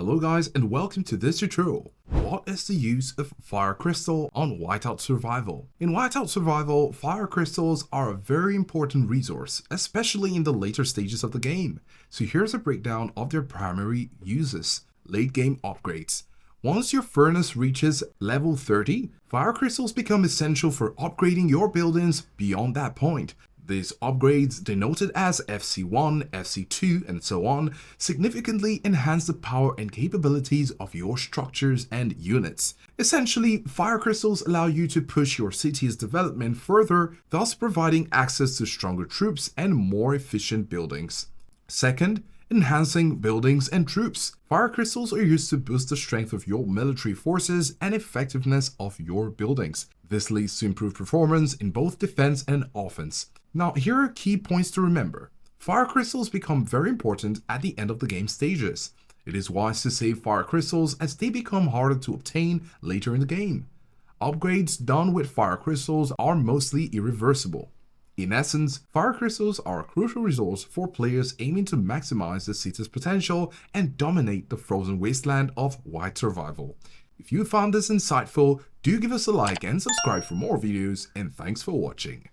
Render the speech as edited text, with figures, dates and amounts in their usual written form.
Hello guys and welcome to this tutorial. What is the use of fire crystal on Whiteout Survival? In Whiteout Survival, fire crystals are a very important resource, especially in the later stages of the game. So here's a breakdown of their primary uses. Late game upgrades. Once your furnace reaches level 30, fire crystals become essential for upgrading your buildings beyond that point. These upgrades, denoted as FC1, FC2, and so on, significantly enhance the power and capabilities of your structures and units. Essentially, fire crystals allow you to push your city's development further, thus providing access to stronger troops and more efficient buildings. Second, enhancing buildings and troops. Fire crystals are used to boost the strength of your military forces and effectiveness of your buildings. This leads to improved performance in both defense and offense. Now, here are key points to remember. Fire crystals become very important at the end of the game stages. It is wise to save fire crystals as they become harder to obtain later in the game. Upgrades done with fire crystals are mostly irreversible. In essence, fire crystals are a crucial resource for players aiming to maximize the city's potential and dominate the frozen wasteland of White Survival. If you found this insightful, do give us a like and subscribe for more videos, and thanks for watching.